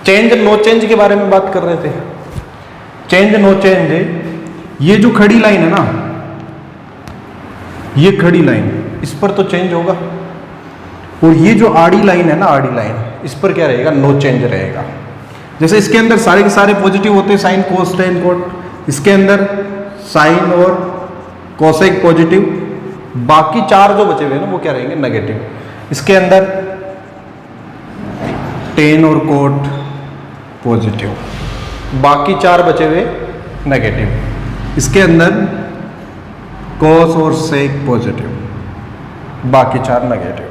Change no change के बारे में बात कर रहे थे। चेंज नो चेंज, ये जो खड़ी लाइन है ना, ये खड़ी लाइन, इस पर तो चेंज होगा, और ये जो आड़ी लाइन है ना, आड़ी लाइन, इस पर क्या रहेगा, नो चेंज रहेगा। जैसे इसके अंदर सारे के सारे पॉजिटिव होते हैं, साइन कोस टेन कोट, इसके अंदर साइन और कोसेक पॉजिटिव, बाकी चार जो बचे हुए हैं ना वो क्या रहेंगे, नेगेटिव। इसके अंदर टेन और कोट पॉजिटिव, बाकी चार बचे हुए नेगेटिव। इसके अंदर कोस और सेक पॉजिटिव, बाकी चार नेगेटिव।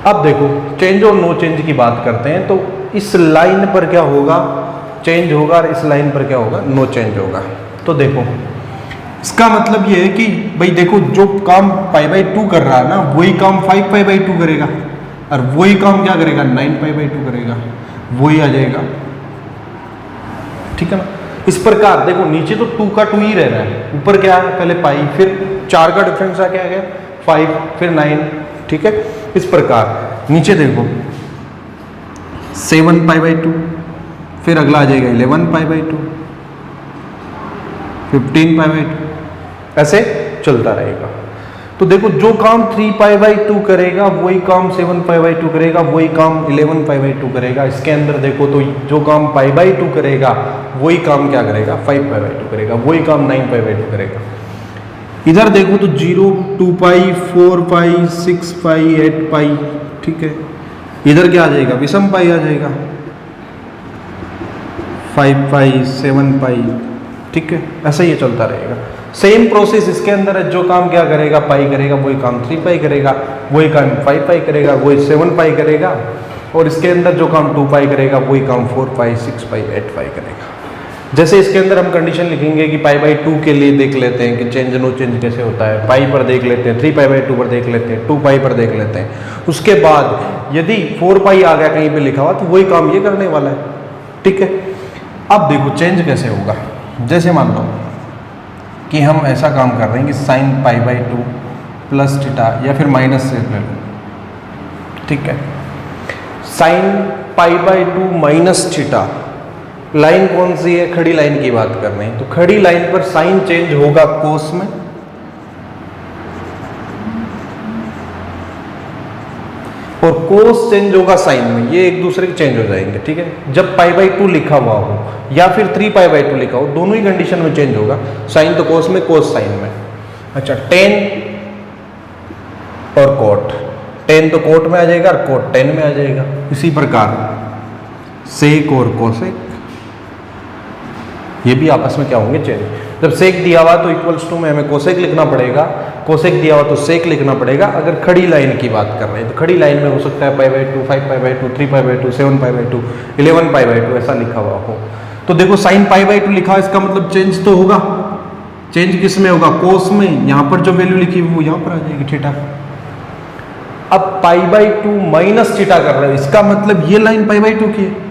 अब देखो चेंज और नो चेंज की बात करते हैं, तो इस लाइन पर क्या होगा, चेंज होगा, और इस लाइन पर क्या होगा, नो चेंज होगा। तो देखो इसका मतलब ये है कि भाई देखो, जो काम पाई बाई 2 कर रहा है ना, वही काम 5 पाई बाई 2 करेगा, और वही काम क्या करेगा, 9 पाई बाई 2 करेगा, वही आ जाएगा। ठीक है ना। इस प्रकार देखो नीचे तो 2 का 2 ही रह रहा है, ऊपर क्या है, पहले पाई, फिर 4 का डिफरेंस आ क्या गया 5, फिर 9। ठीक है। इस प्रकार नीचे देखो 7 पाई बाई 2, फिर अगला आ जाएगा 11 पाई बाई 2, 15 पाई बाई 2, ऐसे चलता रहेगा। तो देखो जो काम 3 पाई बाई 2 करेगा वही काम 7 पाई बाई 2 करेगा, वही काम 11 पाई बाई 2 करेगा। इसके अंदर देखो तो जो काम पाई बाई 2 करेगा वही काम क्या करेगा, 5 पाई बाई 2 करेगा, वही काम 9 पाई बाई 2 करेगा। इधर देखो तो 0, 2 पाई, 4 पाई, 6 पाई, 8 पाई। ठीक है। इधर क्या आ जाएगा, विषम पाई आ जाएगा, 5 पाई, 7 पाई। ठीक है। ऐसा ही चलता रहेगा। सेम प्रोसेस इसके अंदर है, जो काम क्या करेगा, पाई करेगा, वही काम 3 पाई करेगा, वही काम 5 पाई करेगा, वही 7 पाई करेगा, और इसके अंदर जो काम 2 पाई करेगा वही काम 4 पाई, 6 पाई, 8 पाई करेगा। जैसे इसके अंदर हम कंडीशन लिखेंगे कि पाई बाई 2 के लिए देख लेते हैं कि चेंज नो चेंज कैसे होता है, पाई पर देख लेते हैं, 3 पाई बाई 2 पर देख लेते हैं, 2 पाई पर देख लेते हैं। उसके बाद यदि 4 पाई आ गया कहीं पे लिखा हुआ तो वही काम ये करने वाला है। ठीक है। अब देखो चेंज कैसे होगा। जैसे मान लो कि हम ऐसा काम कर रहे हैं कि sine pi by 2 plus theta, या फिर माइनस से ले लो। ठीक है। Sign pi by 2 minus theta, line कौन सी है, खड़ी लाइन की बात कर रहे हैं। तो खड़ी लाइन पर साइन चेंज होगा कोस में, और कोस चेंज होगा साइन में, ये एक दूसरे के चेंज हो जाएंगे। ठीक है। जब पाई बाई 2 लिखा हुआ हो या फिर 3 पाई बाई 2 लिखा हो, दोनों ही कंडीशन में चेंज होगा, साइन तो कोस में, कोस साइन में। अच्छा, टेन और कोट, टेन तो कोट में आ जाएगा और कोट टेन में आ जाएगा। इसी प्रकार सेक और कोसेक, ये भी आपस में क्या होंगे, चेंज। जब सेक दिया हुआ तो इक्वल्स टू में हमें कोसेक लिखना पड़ेगा, कोसेक दिया हुआ तो सेक लिखना पड़ेगा। अगर खड़ी लाइन की बात कर रहे हैं तो खड़ी लाइन में हो सकता है पाई by 2, 5 pi by 2, 3 pi by 2, 7 pi by 2, 11 pi by 2 ऐसा लिखा हुआ हो। तो देखो साइन पाई बाई 2 लिखा है, इसका मतलब चेंज तो होगा। चेंज किस में होगा, कोस में। यहाँ पर जो वैल्यू लिखी वो यहाँ पर आ जाएगी, थीटा। अब पाई बाई 2 माइनस थीटा कर रहे हो, इसका मतलब ये लाइन पाई बाई 2 की है,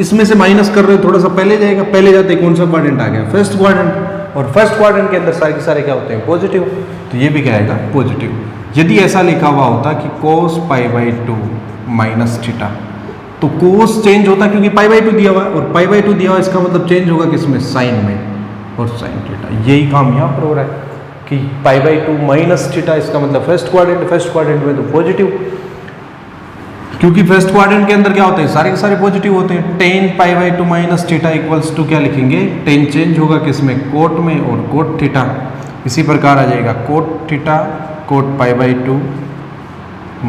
इसमें से माइनस कर रहे हो, थोड़ा सा पहले जाएगा, पहले जाते कौन सा क्वाड्रेंट आ गया, फर्स्ट क्वाड्रेंट, और फर्स्ट क्वाड्रेंट के अंदर सारे के सारे क्या होते हैं, पॉजिटिव। तो ये भी क्या आएगा, पॉजिटिव। यदि ऐसा लिखा हुआ होता कि कोस पाई बाई 2 माइनस थीटा, तो कोस चेंज होता क्योंकि पाई बाई 2 दिया हुआ है, और पाई बाई 2 दिया हुआ है, इसका मतलब चेंज होगा किसमें, साइन में, और साइन थीटा। यही काम यहाँ पर हो रहा है कि पाई बाई 2 माइनस थीटा, इसका मतलब फर्स्ट क्वाड्रेंट में तो पॉजिटिव, क्योंकि फर्स्ट क्वाड्रेंट के अंदर क्या होते हैं, सारे के सारे पॉजिटिव होते हैं। Tan pi by 2 minus theta equals to क्या लिखेंगे, टेन चेंज होगा किसमें, कोट में, और कोट थीटा। इसी प्रकार आ जाएगा cot theta, cot pi by 2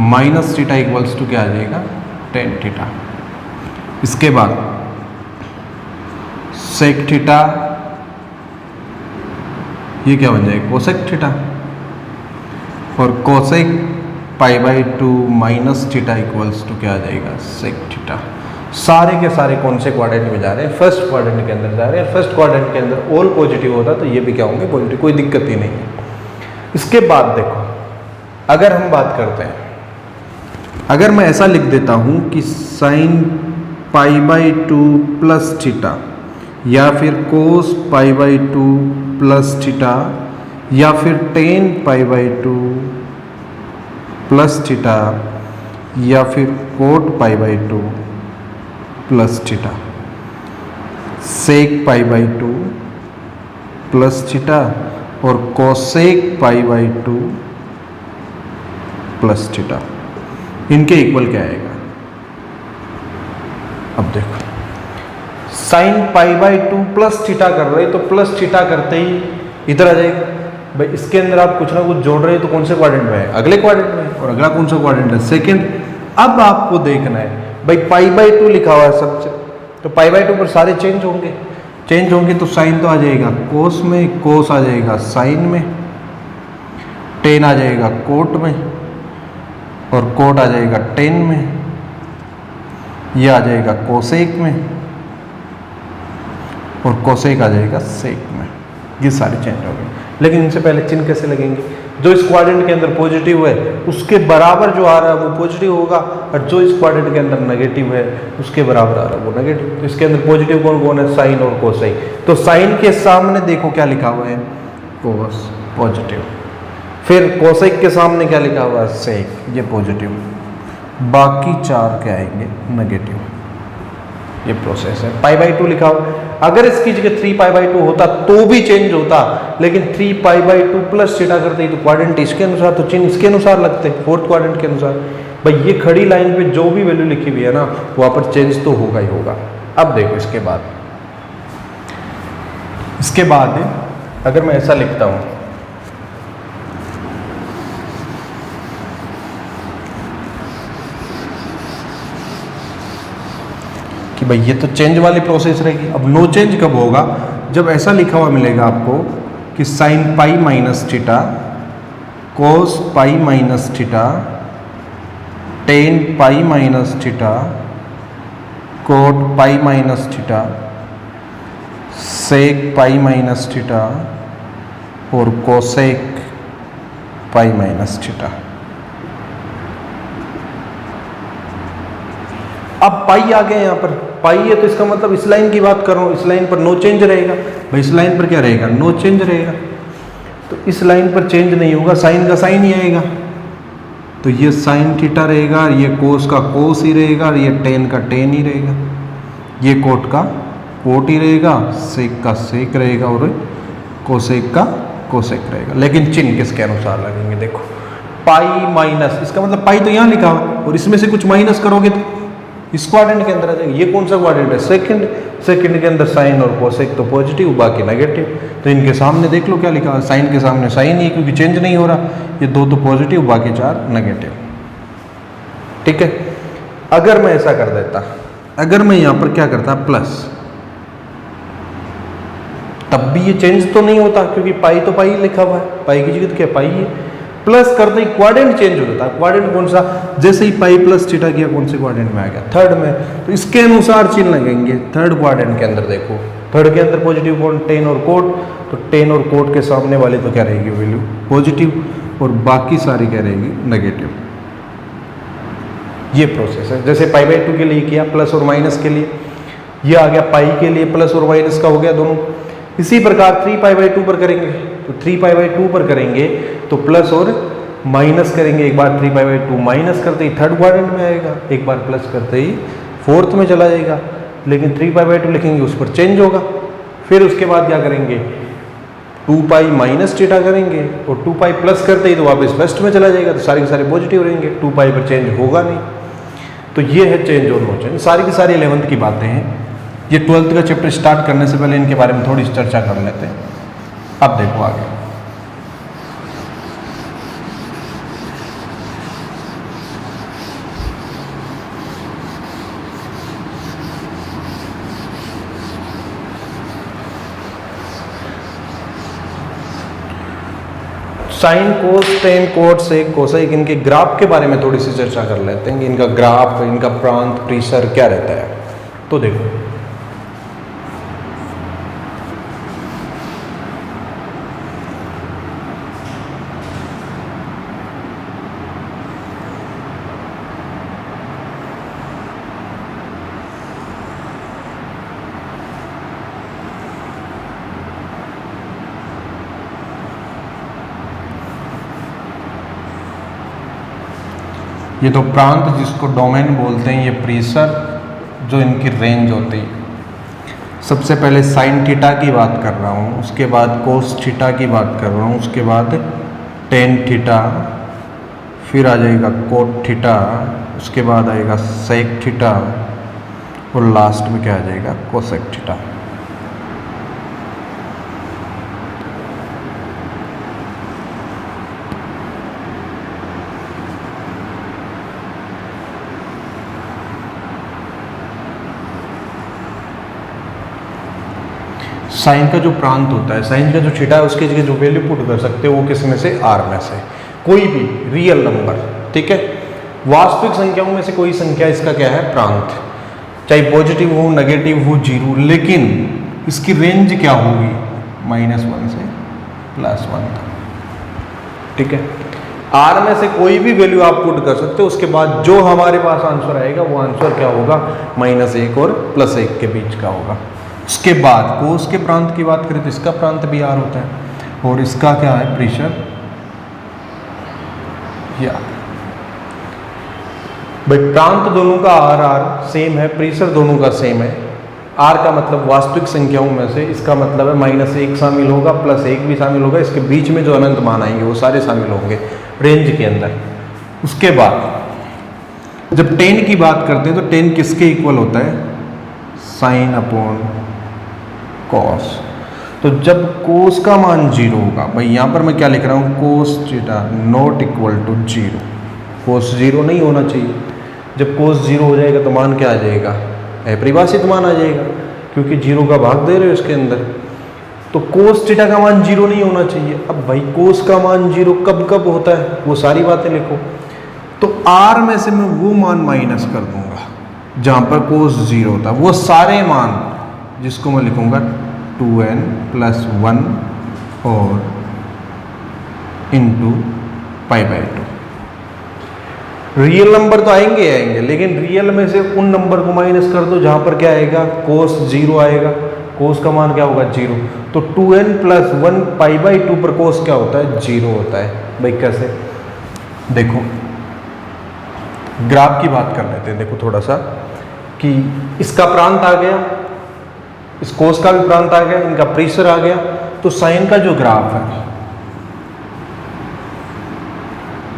minus theta equals to क्या आ जाएगा, टेन थीटा। इसके बाद सेक थीटा, ये क्या बन जाएगा, कोसेक थीटा, और cosec pi by 2 minus theta equals to क्या आ जाएगा, सेक थीटा। सारे के सारे कौन से क्वाड्रेंट में जा रहे हैं, फर्स्ट क्वाड्रेंट के अंदर जा रहे हैं। फर्स्ट क्वाड्रेंट के अंदर ऑल पॉजिटिव होता तो ये भी क्या होंगे, पॉजिटिव, कोई दिक्कत ही नहीं है। इसके बाद देखो अगर हम बात करते हैं, अगर मैं ऐसा लिख देता हूं कि sine pi by 2 plus theta, या फिर cos pi by 2 plus theta, या फिर tan pi by 2 plus theta, या फिर cot pi by 2 plus theta, sec pi by 2 plus theta और cosec pi by 2 plus theta, इनके इक्वल क्या आएगा? अब देखो sine pi by 2 plus theta कर रहे तो प्लस थीटा करते ही इधर आ जाएगा। भाई इसके अंदर आप कुछ ना कुछ जोड़ रहे हो तो कौन से क्वाड्रेंट में है? अगले क्वाड्रेंट में। और अगला कौन सा क्वाड्रेंट है? सेकंड। अब आपको देखना है भाई पाई बाई 2 लिखा हुआ है सबसे, तो पाई बाई 2 पर सारे चेंज होंगे तो साइन तो आ जाएगा कोस में, कोस आ जाएगा साइन में, टेन आ जाएगा कोट में और कोट आ जाएगा टेन में, ये आ जाएगा कोसेक में और कोसेक आ जाएगा सेक में। ये सारे चेंज हो गए। लेकिन इनसे पहले चिन्ह कैसे लगेंगे? जो इस क्वाड्रेंट के अंदर पॉजिटिव है उसके बराबर जो आ रहा है वो पॉजिटिव होगा, और जो इस क्वाड्रेंट के अंदर नेगेटिव है उसके बराबर आ रहा है वो नेगेटिव। तो इसके अंदर पॉजिटिव कौन कौन है? साइन और कोसाइन। तो साइन के सामने देखो क्या लिखा हुआ है? कोस, पॉजिटिव। फिर कोसेक के सामने क्या लिखा हुआ है? सेक, ये पॉजिटिव। बाकी चार क्या आएंगे? नेगेटिव। ये प्रोसेस है। पाई बाई 2 लिखा हो, अगर इसकी जगह 3 पाई बाई 2 होता तो भी चेंज होता, लेकिन 3 पाई बाई 2 प्लस थीटा करते ही तो क्वाड्रेंट इसके अनुसार, तो चिन्ह इसके अनुसार लगते, फोर्थ क्वाड्रेंट के अनुसार। भाई ये खड़ी लाइन पे जो भी वैल्यू लिखी हुई है ना वहां पर चेंज तो होगा ही होगा। अब देखो इसके बाद अगर मैं ऐसा लिखता हूं कि भाई ये तो चेंज वाली प्रोसेस रहेगी। अब नो चेंज कब होगा? जब ऐसा लिखा हुआ मिलेगा आपको कि sine pi minus theta, cos pi minus theta, tan pi minus theta, cot pi minus theta, sec pi minus theta और कोसेक पाई माइनस थीटा। अब पाई आ गए यहाँ पर, पाई है तो इसका मतलब इस लाइन की बात कर रहा हूँ, इस लाइन पर नो चेंज रहेगा। भाई इस लाइन पर क्या रहेगा? नो चेंज रहेगा। तो इस लाइन पर चेंज नहीं होगा, साइन का साइन ही आएगा। तो ये साइन थीटा रहेगा, ये कोस का कोस ही रहेगा, और ये टेन का टेन ही रहेगा, ये कोट का कोट ही रहेगा, सेक का सेक रहेगा और कोसेक का कोसेक रहेगा। लेकिन चिन्ह किसके अनुसार लगेंगे? देखो पाई माइनस, इसका मतलब पाई तो यहाँ लिखा हो और इसमें से कुछ माइनस करोगे तो इस क्वाड्रेंट के अंदर आ जाएगा। ये कौन सा क्वाड्रेंट है? सेकंड। सेकंड के अंदर साइन और कोसेक तो पॉजिटिव, बाकी नेगेटिव। तो इनके सामने देख लो क्या लिखा है? साइन के सामने साइन ही, क्योंकि चेंज नहीं हो रहा। ये दो तो पॉजिटिव, बाकी चार नेगेटिव। ठीक है। अगर मैं ऐसा कर देता, अगर मैं यहां पर क्या करता प्लस, तब भी ये चेंज तो नहीं होता, क्योंकि पाई तो पाई लिखा हुआ है, पाई की जगह क्या पाई है। प्लस करते ही क्वाड्रेंट चेंज हो जाता है। क्वाड्रेंट कौन सा? जैसे ही पाई प्लस थीटा किया कौन से क्वाड्रेंट में आ गया? थर्ड में। तो इसके अनुसार चिन्ह लगेंगे। थर्ड क्वाड्रेंट के अंदर देखो, थर्ड के अंदर पॉजिटिव कौन? टेन और कोट। तो टेन और कोट के सामने वाले तो क्या रहेगी वैल्यू? पॉजिटिव, और बाकी सारी क्या रहेगी? नेगेटिव। ये प्रोसेस है। जैसे पाई बाई 2 के लिए किया प्लस और माइनस के लिए, ये आ गया पाई के लिए प्लस और माइनस का हो गया दोनों। इसी प्रकार 3 पाई बाई 2 पर करेंगे, तो 3 पाई बाई 2 पर करेंगे तो प्लस और माइनस करेंगे। एक बार 3 पाई बाई 2 माइनस करते ही थर्ड क्वाड्रेंट में आएगा, एक बार प्लस करते ही फोर्थ में चला जाएगा। लेकिन 3 पाई बाई 2 लिखेंगे उस पर चेंज होगा। फिर उसके बाद क्या करेंगे? 2 पाई माइनस थीटा करेंगे और 2 पाई प्लस करते ही तो वापस फर्स्ट में चला जाएगा, तो सारे के सारे पॉजिटिव रहेंगे, 2 पाई पर चेंज होगा नहीं। तो ये है चेंज और नो चेंज। सारी की सारी 11th की बातें हैं। ये 12th का चैप्टर स्टार्ट करने से पहले इनके बारे में थोड़ी सी चर्चा कर लेते हैं। अब देखो आगे। साइन, कोस, टेन, कोट, सेक, कोसेक, इनके ग्राफ के बारे में थोड़ी सी चर्चा कर लेते हैं कि इनका ग्राफ, इनका प्रांत, प्रीसर क्या रहता है। तो देखो ये तो प्रांत जिसको डोमेन बोलते हैं, ये प्रीसर, जो इनकी रेंज होती है, सबसे पहले साइन थीटा की बात कर रहा हूँ, उसके बाद कोस थीटा की बात कर रहा हूँ, उसके बाद टेन थीटा, फिर आ जाएगा कोट थीटा, उसके बाद आएगा सेक थीटा और लास्ट में क्या आ जाएगा कोसेक थीटा। साइन का जो प्रांत होता है, साइन का जो थीटा है, उसकी जगह जो वैल्यू पुट कर सकते हो वो किस में से, आर में से, कोई भी रियल नंबर, ठीक है। वास्तविक संख्याओं में से कोई संख्या इसका क्या है, प्रांत, चाहे पॉजिटिव हो, नेगेटिव हो, जीरो, लेकिन इसकी रेंज क्या होगी, -1 से +1 तक, ठीक है। आर में से कोई भी वैल्यू आप पुट कर सकते हो, उसके बाद जो हमारे पास आंसर आएगा वो आंसर क्या होगा, -1 और +1 के बीच का होगा। उसके बाद कोस के प्रांत की बात करें तो इसका प्रांत भी आर होता है और इसका क्या है, प्रेशर या भाई प्रांत दोनों का आर सेम है, प्रेशर दोनों का सेम है। आर का मतलब वास्तविक संख्याओं में से, इसका मतलब है -1 शामिल होगा, +1 भी शामिल होगा, इसके बीच में जो अनंत मान आएंगे वो सारे शामिल होंगे रेंज के अंदर। उसके बाद जब 10 की बात करते हैं तो 10 किसके इक्वल होता है, साइन अपॉन कॉस। तो जब कोस का मान 0 होगा, भाई यहाँ पर मैं क्या लिख रहा हूँ, cos theta not equal to 0, cos 0 नहीं होना चाहिए। जब कोस 0 हो जाएगा तो मान क्या आ जाएगा, अपरिभाषित मान आ जाएगा, क्योंकि 0 का भाग दे रहे हो इसके अंदर। तो कोस थीटा का मान 0 नहीं होना चाहिए। अब भाई कोस का मान 0 कब कब होता है, वो सारी बातें लिखो। तो आर में से मैं वो मान माइनस कर दूंगा जहाँ पर कोस 0 होता है, वो सारे मान जिसको मैं लिखूंगा 2n+1 और इंटू π/2। रियल नंबर तो आएंगे आएंगे, लेकिन रियल में से उन नंबर को माइनस कर दो जहां पर क्या आएगा, कोस 0 आएगा। कोस का मान क्या होगा, 0। तो 2n+1 π/2 पर कोस क्या होता है, 0 होता है। भाई कैसे, देखो ग्राफ की बात कर लेते हैं। देखो थोड़ा सा कि इसका प्रांत आ गया, इस कोस का भी प्रांत आ गया, इनका प्रेशर आ गया। तो साइन का जो ग्राफ है,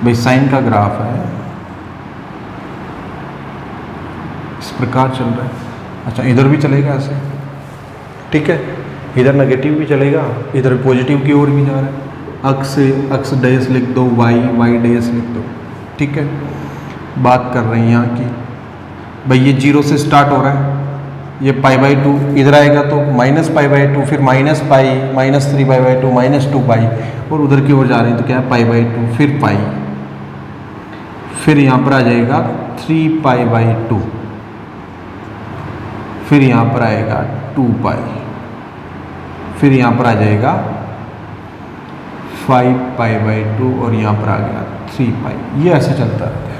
भाई साइन का ग्राफ है इस प्रकार चल रहा है। अच्छा इधर भी चलेगा ऐसे, ठीक है, इधर नेगेटिव भी चलेगा, इधर पॉजिटिव की ओर भी जा रहा है। अक्स डैश लिख दो, वाई डैश लिख दो, ठीक है। बात कर रहे हैं यहाँ की, भाई ये 0 से स्टार्ट हो रहा है, ये π/2 इधर आएगा तो -π/2, फिर -π, -3π/2, -2π, और उधर की ओर जा रहे हैं तो क्या है, π/2, फिर π, फिर यहाँ पर आ जाएगा 3π/2, फिर यहाँ पर आएगा 2π, फिर यहाँ पर आ जाएगा 5π/2 और यहाँ पर आ गया 3π। ये ऐसे चलता रहता है,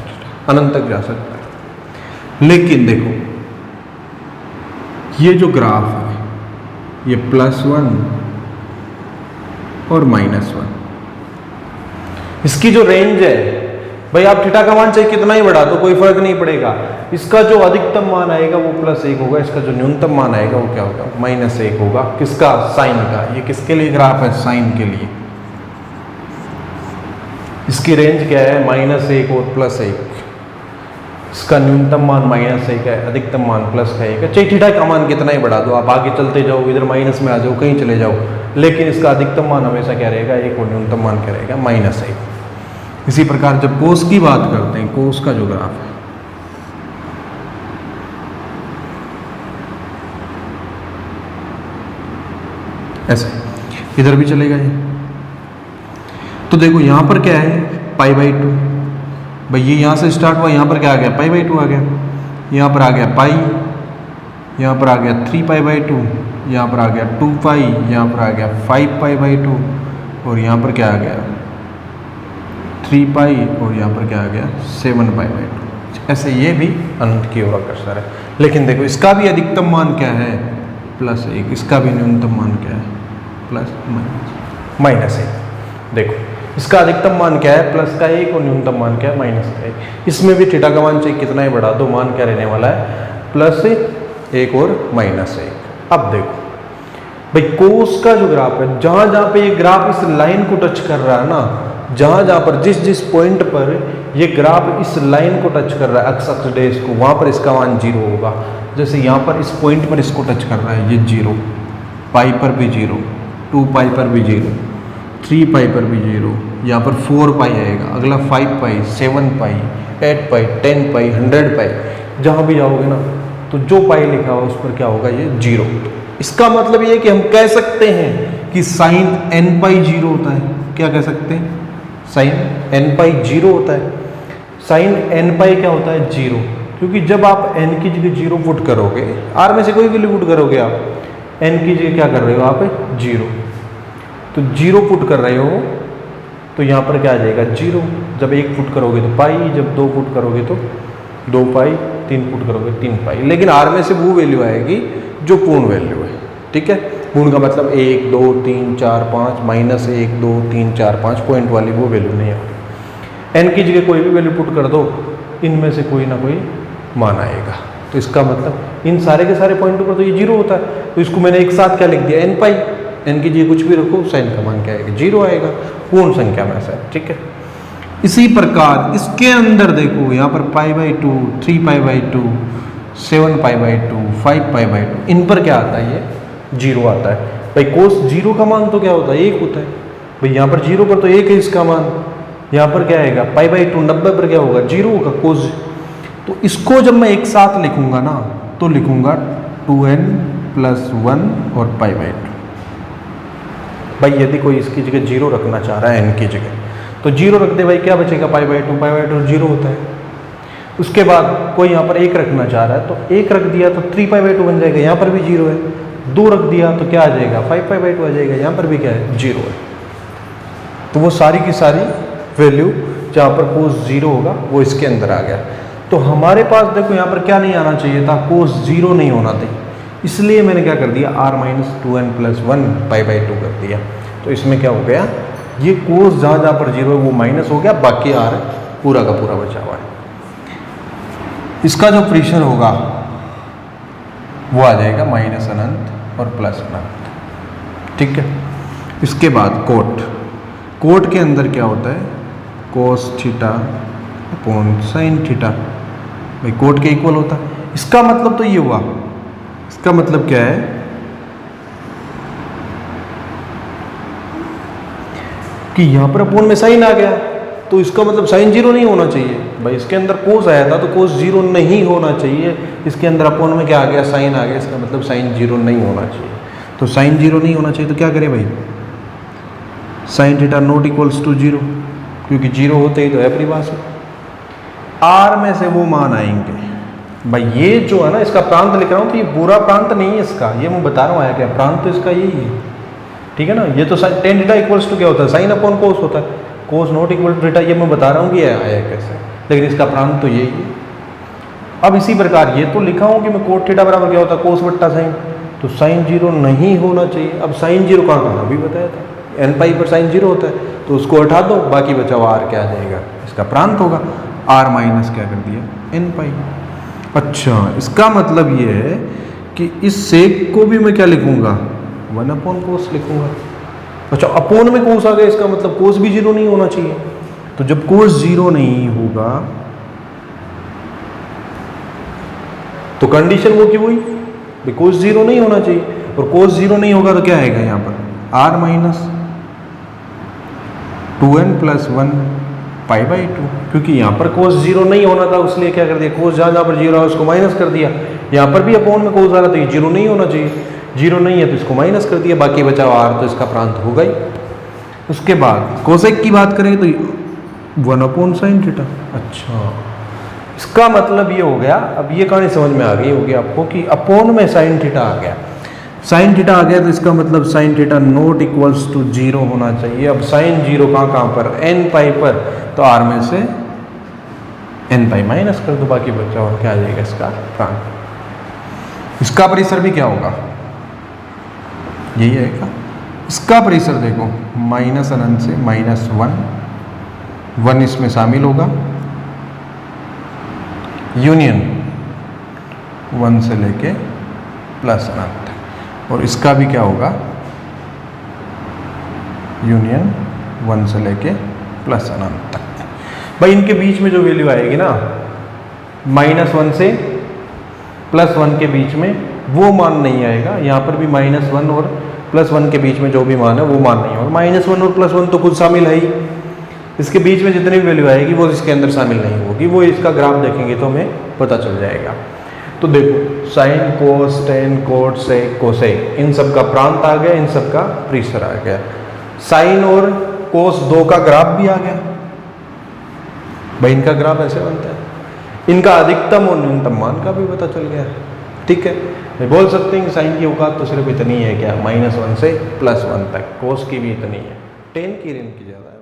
अनंत तक जा सकता है। लेकिन देखो ये जो ग्राफ है, ये +1 और -1, इसकी जो रेंज है, भाई आप थीटा का मान चाहे कितना ही बढ़ा दो कोई फर्क नहीं पड़ेगा। इसका जो अधिकतम मान आएगा वो +1 होगा, इसका जो न्यूनतम मान आएगा वो क्या होगा, -1 होगा। किसका, साइन का। ये किसके लिए ग्राफ है, साइन के लिए। इसकी रेंज क्या है, -1 और +1। इसका न्यूनतम मान -1 है, अधिकतम मान +1 है। चाहे थीटा का मान कितना ही बढ़ा दो, आप आगे चलते जाओ, इधर माइनस में आ जाओ, कहीं चले जाओ, लेकिन इसका अधिकतम मान हमेशा क्या रहेगा, 1 और न्यूनतम मान क्या रहेगा, -1। इसी प्रकार जब कोस की बात करते हैं, कोस का जो ग्राफ है, ऐसे इधर भी चलेगा ये। तो देखो यहां पर क्या है, π/2, भाई ये यहाँ से स्टार्ट हुआ, यहाँ पर क्या आ गया, π/2 आ गया, यहाँ पर आ गया π, यहाँ पर आ गया 3π/2, यहाँ पर आ गया 2π, यहाँ पर आ गया 5π/2 और यहाँ पर क्या आ गया 3π और यहाँ पर क्या आ गया 7π/2। ऐसे ये भी अनंत की ओर अग्रसर है। लेकिन देखो इसका भी अधिकतम मान क्या है, +1, इसका भी न्यूनतम मान क्या है, -1। देखो इसका अधिकतम मान क्या है, +1 और न्यूनतम मान क्या है, -1। इसमें भी थीटा का मान चाहिए कितना ही बढ़ा दो, मान क्या रहने वाला है, प्लस एक और माइनस एक। अब देखो भाई कोस का जो ग्राफ है, जहां जहां पे ये ग्राफ इस लाइन को टच कर रहा है ना, जहां जहां पर जिस जिस पॉइंट पर ये ग्राफ इस लाइन को टच कर रहा है, अक्स अक्स डेज को, वहां पर इसका मान जीरो होगा। जैसे यहाँ पर इस पॉइंट पर इसको टच कर रहा है, ये जीरो, पाई पर भी जीरो, 2 पाई पर भी जीरो, 3 पाई पर भी जीरो, यहाँ पर 4 पाई आएगा, अगला 5 पाई, 7 पाई, 8 पाई, 10 पाई, 100 पाई, जहाँ भी जाओगे ना तो जो पाई लिखा हुआ उस पर क्या होगा, ये जीरो। इसका मतलब ये कि हम कह सकते हैं कि साइन n पाई जीरो होता है। क्या कह सकते हैं? साइन n पाई जीरो होता है। साइन n पाई क्या होता है? जीरो। क्योंकि जब आप n की जगह जीरो पुट करोगे, r में से कोई वैल्यू पुट करोगे, आप n की जगह क्या कर रहे हो आप? जीरो। तो जीरो पुट कर रहे हो तो यहाँ पर क्या आ जाएगा? जीरो। जब 1 पुट करोगे तो पाई, जब 2 पुट करोगे तो 2 पाई, 3 पुट करोगे 3 पाई। लेकिन r में से वो वैल्यू आएगी जो पूर्ण वैल्यू है। ठीक है, पूर्ण का मतलब 1 2 3 4 5 माइनस 1 2 3 4 5 पॉइंट वाली वो वैल्यू नहीं आती। n की जगह कोई भी वैल्यू पुट कर दो, इनमें से कोई ना कोई मान आएगा। तो इसका मतलब इन सारे के सारे पॉइंटों पर तो ये जीरो होता है। तो इसको मैंने एक साथ क्या लिख दिया? n पाई। n की जगह कुछ भी रखो, साइन का मान क्या आएगा? जीरो आएगा, पूर्ण संख्या में से। ठीक है, इसी प्रकार इसके अंदर देखो, यहाँ पर पाई by 2, 3 pi by 2, 7 pi by 2, 5 pi by 2, इन पर क्या आता है? ये जीरो आता है। भाई कोस जीरो का मान तो क्या होता है? 1 होता है। भाई यहाँ पर जीरो पर तो 1 है इसका मान, यहाँ पर क्या आएगा? पाई बाई 2 90 पर क्या होगा? जीरो होगा कोस। तो इसको जब मैं एक साथ लिखूंगा ना तो लिखूंगा 2n प्लस 1 और पाई बाई 2। भाई यदि कोई इसकी जगह जीरो रखना चाह रहा है n की जगह, तो जीरो रख दे भाई, क्या बचेगा? पाई बाई 2, पाई बाई 2 जीरो होता है। उसके बाद कोई यहाँ पर 1 रखना चाह रहा है तो 1 रख दिया तो 3 पाई बाई 2 बन जाएगा, यहाँ पर भी जीरो है। 2 रख दिया तो क्या आ जाएगा? 5 पाई बाई 2 आ जाएगा, यहाँ पर भी क्या है? जीरो है। तो वो सारी की सारी वैल्यू जहाँ पर कोस जीरो होगा वो इसके अंदर आ गया। तो हमारे पास देखो यहाँ पर क्या नहीं आना चाहिए था? कोस जीरो नहीं होना चाहिए। इसलिए मैंने क्या कर दिया? r minus 2n plus 1 pi by 2 कर दिया। तो इसमें क्या हो गया? ये कोस जहाँ जहाँ पर जीरो है वो माइनस हो गया, बाकी r पूरा का पूरा बचा हुआ है। इसका जो प्रेशर होगा वो आ जाएगा माइनस अनंत और प्लस अनंत। ठीक है, इसके बाद कोट। कोट के अंदर क्या होता है? Cos theta upon sine theta. भाई कोट के इक्वल होता है। इसका मतलब तो ये हुआ, इसका मतलब क्या है कि यहाँ पर अपॉन में साइन आ गया, तो इसका मतलब साइन जीरो नहीं होना चाहिए। भाई इसके अंदर कोस आया था तो कोस जीरो नहीं होना चाहिए। इसके अंदर अपॉन में क्या आ गया? साइन आ गया। इसका मतलब साइन जीरो नहीं होना चाहिए। तो साइन जीरो नहीं होना चाहिए तो क्या करें भाई? Sine theta not equals to zero, क्योंकि जीरो होते ही तो है परिभाषा। आर में से वो मान आएंगे। भाई ये जो है ना, इसका प्रांत लिख रहा हूँ तो ये पूरा प्रांत नहीं है इसका, ये मैं बता रहा हूँ आया क्या प्रांत तो इसका यही है। ठीक है ना, ये तो टेन थीटा इक्वल्स टू क्या होता है? साइन अपॉन कोस होता है। कोस नॉट इक्वल टू थीटा, ये मैं बता रहा हूँ कि आया कैसे, लेकिन इसका प्रांत तो यही है। अब इसी प्रकार ये तो लिखा हूँ कि मैं कोट थीटा बराबर क्या होता है? कोस बट्टा साइन। तो साइन जीरो नहीं होना चाहिए। अब साइन जीरो कहाँ कहाँ अभी बताया था, n पाई पर साइन जीरो होता है, तो उसको हटा दो, बाकी बचा हुआ r क्या आ जाएगा? इसका प्रांत होगा। r माइनस क्या कर दिया? n पाई। अच्छा, इसका मतलब ये है कि इस सेक को भी मैं क्या लिखूंगा? 1 अपॉन कोस लिखूंगा। अच्छा, अपॉन में कोस आ गया, इसका मतलब कोस भी जीरो नहीं होना चाहिए। तो जब कोस जीरो नहीं होगा तो कंडीशन वो की हुई, कोस जीरो नहीं होना चाहिए। और कोस जीरो नहीं होगा तो क्या आएगा यहाँ पर? r minus 2n plus 1 pi by 2। क्योंकि यहाँ पर कोस जीरो नहीं होना था, उसलिए क्या कर दिया? कोस जहाँ जहाँ पर जीरो है उसको माइनस कर दिया। यहाँ पर भी अपॉन में कोस आ रहा था, ये जीरो नहीं होना चाहिए। जीरो नहीं है तो इसको माइनस कर दिया, बाकी बचा हुआ r, तो इसका प्रांत होगा ही। उसके बाद कोसेक की बात करें तो 1 अपॉन साइन थीटा। अच्छा, इसका मतलब ये हो गया, अब ये कहानी समझ में आ गई होगी आपको कि अपॉन में साइन थीटा आ गया। साइन थीटा आ गया तो इसका मतलब sine theta not equals to zero होना चाहिए। अब साइन जीरो कहाँ पर? n पाई पर, तो r में से n पाई माइनस कर दो, बाकी बचा हुआ क्या आ जाएगा? इसका प्रांत। इसका परिसर भी क्या होगा? यही आएगा। इसका परिसर देखो, माइनस अनंत से माइनस 1 इसमें शामिल होगा, यूनियन 1 से लेके प्लस अनंत तक, और इसका भी क्या होगा, यूनियन 1 से लेके प्लस अनंत तक। भाई इनके बीच में जो वैल्यू आएगी ना, -1 से +1 के बीच में वो मान नहीं आएगा। यहाँ पर भी -1 और +1 के बीच में जो भी मान है वो मान नहीं होगा। -1 और +1 तो खुद शामिल है ही, इसके बीच में जितनी भी वैल्यू आएगी वो इसके अंदर शामिल नहीं होगी। वो इसका ग्राफ देखेंगे तो हमें पता चल जाएगा। तो देखो साइन, कोस, टेन, कोट, सेक, कोसेक, इन सब का प्रांत आ गया, इन सब का परिसर आ गया। साइन और कोस 2 का ग्राफ भी आ गया। भाई इनका ग्राफ ऐसे बनता है। इनका अधिकतम और न्यूनतम मान का भी पता चल गया। ठीक है, बोल सकते हैं कि साइन की औकात तो सिर्फ इतनी है क्या, -1 से +1 तक। कोस की भी इतनी है, टेन की ऋण की ज़्यादा है।